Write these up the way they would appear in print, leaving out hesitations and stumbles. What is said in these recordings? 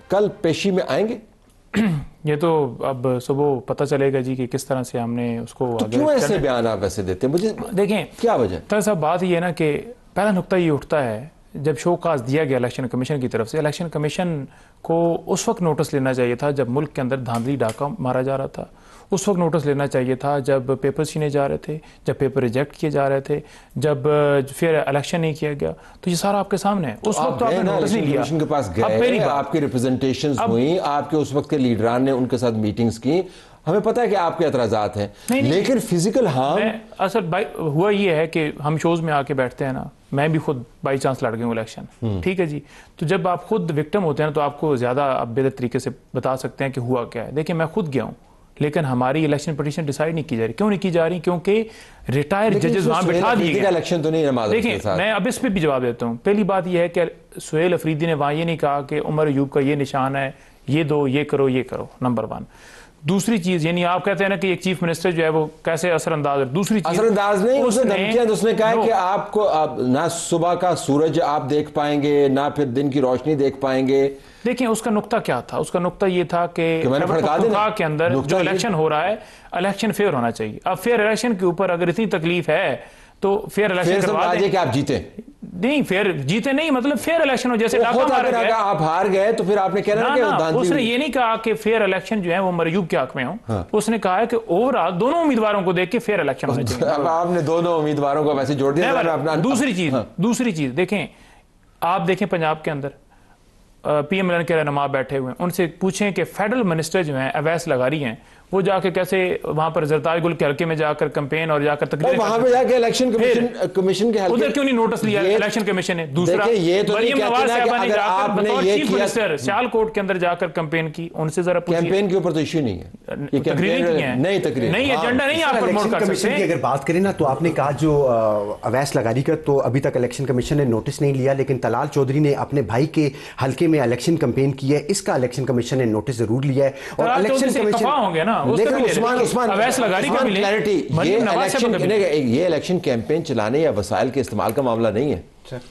کل پیشی میں آئیں گے؟ یہ تو اب صبح پتہ چلے گا جی کہ کس طرح سے ہم نے اس کو تو کیوں ایسے بیان آپ ایسے دیتے ہیں؟ مجھے دیکھیں کیا وجہ؟ طاہر صاحب بات یہ ہے نا کہ پہلا نقطہ یہ اٹھتا ہے جب شو کاز دیا گیا الیکشن کمیشن کی طرف سے، الیکشن کمیشن کو اس وقت نوٹس لینا چاہیے تھا جب ملک کے اندر دھاندلی ڈاکہ مارا جا رہا تھا، اس وقت نوٹس لینا چاہیے تھا جب پیپر چھینے جا رہے تھے، جب پیپر ریجیکٹ کیے جا رہے تھے، جب پھر الیکشن نہیں کیا گیا، تو یہ سارا آپ کے سامنے ہے. اس وقت تو آپ نے نوٹس نہیں لیا. کمیشن کے پاس گئے، آپ کی ریپرزنٹیشنز ہوئیں، آپ کے اس وقت کے لیڈران نے ان کے ساتھ میٹنگز کی، ہمیں پتہ ہے کہ آپ کے اعتراضات ہیں، لیکن فزیکل ہارم اصل ہوا یہ ہے کہ ہم شوز میں آ کے بیٹھتے ہیں نا، میں بھی خود بائی چانس لڑ گئی ہوں الیکشن، ٹھیک ہے جی، تو جب آپ خود وکٹم ہوتے ہیں تو آپ کو زیادہ آپ بہتر طریقے سے بتا سکتے ہیں کہ ہوا کیا ہے. دیکھیں میں خود گیا ہوں لیکن ہماری الیکشن پٹیشن ڈیسائیڈ نہیں کی جا رہی. کیوں نہیں کی جا رہی؟ کیونکہ ریٹائر ججز وہاں بٹھا دیے گئے. الیکشن تو نہیں ہے. دیکھیں میں اب اس پہ بھی جواب دیتا ہوں. پہلی بات یہ ہے کہ سہیل افریدی نے وہاں یہ نہیں کہا کہ عمر ایوب کا یہ نشان ہے، یہ دو، یہ کرو، یہ کرو، نمبر 1. دوسری چیز یعنی آپ کہتے ہیں نا کہ ایک چیف منسٹر جو ہے وہ کیسے اثر انداز ہے. دوسری چیز اثر انداز نہیں، اس نے دھمکیاں، اس نے کہا کہ آپ کو نہ صبح کا سورج آپ دیکھ پائیں گے نہ پھر دن کی روشنی دیکھ پائیں گے. دیکھیں اس کا نقطہ کیا تھا؟ اس کا نقطہ یہ تھا کہ کے اندر جو الیکشن ہو رہا ہے الیکشن فیئر ہونا چاہیے. اب فیئر الیکشن کے اوپر اگر اتنی تکلیف ہے تو فیئر الیکشن کروا دیں کہ آپ جیتے نہیں، فیئر جیتے نہیں مطلب فیئر الیکشن ہو. جیسے آپ ہار گئے تو پھر آپ نے کہنا کہ اس نے یہ نہیں کہا کہ فیئر الیکشن جو ہے وہ مرجوب کے حق میں ہوں، اس نے کہا ہے کہ اوورآل دونوں امیدواروں کو دیکھ کے فیئر الیکشن ہونا چاہیے. اب آپ نے دونوں امیدواروں کو ویسے جوڑ دیا. دوسری چیز دیکھیں، آپ دیکھیں پنجاب کے اندر پی ایم ایل این کے رہنما بیٹھے ہوئے ہیں، ان سے پوچھیں کہ فیڈرل منسٹر جو ہیں اویس لغاری ہیں، وہ جا کے کیسے وہاں پر زرتاج گل کے حلقے میں جا کر کمپین اور جا کر تقریر وہاں پہ جا کے الیکشن کمیشن کے ادھر کیوں نہیں نوٹس لیا الیکشن کمشن نے؟ دوسرا مریم نواز صاحبہ نے جا کر بطور چیف منسٹر سیال کوٹ کے اندر جا کر کمپین کی. ان سے ذرا پوچھیے. کیمپین کے اوپر تو ایشو نہیں ہے، تقریر کی ہیں نہیں ایجنڈا نہیں آپ پروموٹ کر سکتے. کی اگر بات کریں نا تو آپ نے کہا جو اویس لغاری کا تو ابھی تک الیکشن کمیشن نے نوٹس نہیں لیا، لیکن طلال چودھری نے اپنے بھائی کے حلقے میں الیکشن کمپین کی ہے، اس کا الیکشن کمیشن نے نوٹس ضرور لیا ہے. اور الیکشن کمیشن ہوں گے نا یہ الیکشن کیمپین چلانے یا وسائل کے استعمال کا معاملہ نہیں ہے.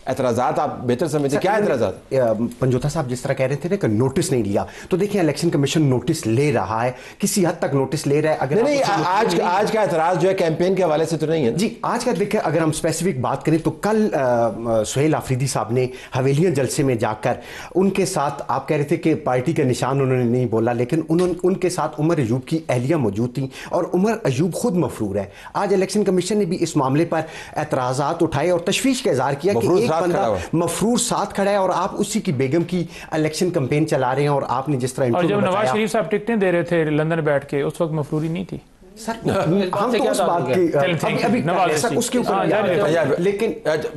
اعتراضات آپ بہتر سمجھتے ہیں. کیا اعتراضات؟ پنجوتا صاحب جس طرح کہہ رہے تھے نا کہ نوٹس نہیں لیا، تو دیکھیں الیکشن کمیشن نوٹس لے رہا ہے، کسی حد تک نوٹس لے رہا ہے. اگر نہیں آج کا اعتراض جو ہے کیمپین کے حوالے سے تو نہیں ہے جی. آج کا دیکھیں اگر ہم اسپیسیفک بات کریں تو کل سہیل آفریدی صاحب نے حویلیاں جلسے میں جا کر ان کے ساتھ، آپ کہہ رہے تھے کہ پارٹی کا نشان انہوں نے نہیں بولا، لیکن ان کے ساتھ عمر ایوب کی اہلیہ موجود تھیں اور عمر ایوب خود مفرور ہے. آج الیکشن کمیشن نے بھی اس معاملے پر اعتراضات اٹھائے اور تشویش کا اظہار کیا کہ ایک بندہ مفرور ساتھ کھڑا ہے اور آپ اسی کی بیگم کی الیکشن کمپین چلا رہے ہیں. اور آپ نے جس طرح اور جب نواز شریف صاحب ٹکٹیں دے رہے تھے لندن بیٹھ کے، اس وقت مفروری نہیں تھی. سر ہم تو اس بات کی اس کے اوپر، لیکن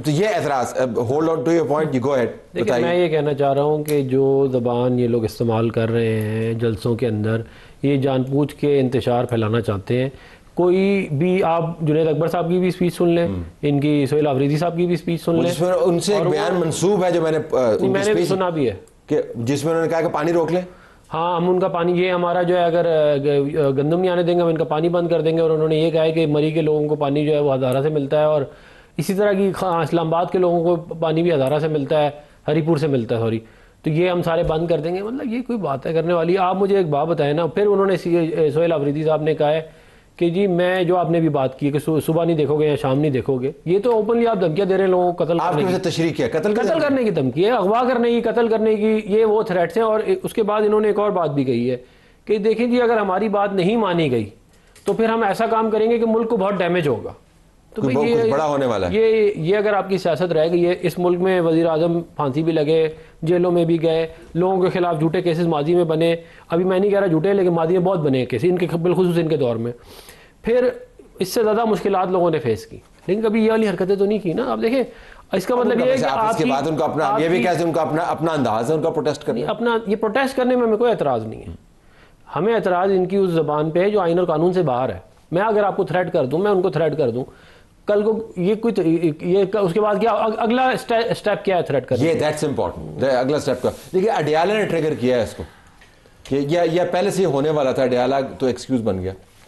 یہ اعتراض hold on to your point, you go ahead. دیکھیں میں یہ کہنا چاہ رہا ہوں کہ جو زبان یہ لوگ استعمال کر رہے ہیں جلسوں کے اندر، یہ جان بوجھ کے انتشار پھیلانا چاہتے ہیں. کوئی بھی آپ جنید اکبر صاحب کی بھی سپیچ سن لیں، ان کی سہیل آفریدی صاحب کی بھی سپیچ سن لیں، ان سے ایک بیان منسوب ہے جو میں نے بھی سنا بھی ہے کہ جس میں انہوں نے کہا کہ پانی روک لیں. ہاں ہم ان کا پانی، یہ ہمارا جو ہے اگر گندم نہیں آنے دیں گے ہم ان کا پانی بند کر دیں گے. اور انہوں نے یہ کہا ہے کہ مری کے لوگوں کو پانی جو ہے وہ ہزارہ سے ملتا ہے، اور اسی طرح کی اسلام آباد کے لوگوں کو پانی بھی ہزارہ سے ملتا ہے، ہری پور سے ملتا ہے سوری، تو یہ ہم سارے بند کر دیں گے. مطلب یہ کوئی بات ہے کرنے والی؟ آپ مجھے ایک بات بتائیں نا. پھر انہوں نے سہیل آفریدی صاحب نے کہا ہے کہ جی میں جو آپ نے بھی بات کی کہ صبح نہیں دیکھو گے یا شام نہیں دیکھو گے، یہ تو اوپنلی آپ دھمکیاں دے رہے ہیں لوگوں کو قتل کرنے کی. تشریح کیا قتل کرنے کی دھمکی ہے، اغوا کرنے کی، قتل کرنے کی، یہ وہ تھریٹس ہیں. اور اس کے بعد انہوں نے ایک اور بات بھی کہی ہے کہ دیکھیں جی اگر ہماری بات نہیں مانی گئی تو پھر ہم ایسا کام کریں گے کہ ملک کو بہت ڈیمیج ہوگا. تو بڑا ہونے والا ہے. یہ اگر آپ کی سیاست رہے گی، یہ اس ملک میں وزیر اعظم پھانسی بھی لگے، جیلوں میں بھی گئے، لوگوں کے خلاف جھوٹے کیسز ماضی میں بنے. ابھی میں نہیں کہہ رہا جھوٹے، لیکن ماضی میں بہت بنے کیسز ان کے، بالخصوص ان کے دور میں. پھر اس سے زیادہ مشکلات لوگوں نے فیس کی، لیکن کبھی یہ والی حرکتیں تو نہیں کی نا. آپ دیکھیں اس کا مطلب یہ ہے کہ آپ کے بعد ان کا اپنا، یہ بھی کہتے ہیں ان کا اپنا انداز ہے ان کا پروٹیسٹ کرنے، اپنا یہ پروٹیسٹ کرنے میں ہمیں کوئی اعتراض نہیں ہے. ہمیں اعتراض ان کی اس زبان پہ ہے جو آئین اور قانون سے باہر ہے. میں اگر آپ کو تھریٹ کر دوں، میں ان کو تھریٹ کر دوں، کل کو یہ کوئی یہ اس کے بعد کیا اگلا اسٹیپ کیا ہے تھریٹ کرنے؟ یہ دیٹس امپورٹنٹ. اگلا اسٹیپ کا دیکھیے اڈیالہ نے ٹریگر کیا ہے اس کو، یا پہلے سے یہ ہونے والا تھا. اڈیالہ تو ایکسکیوز بن گیا.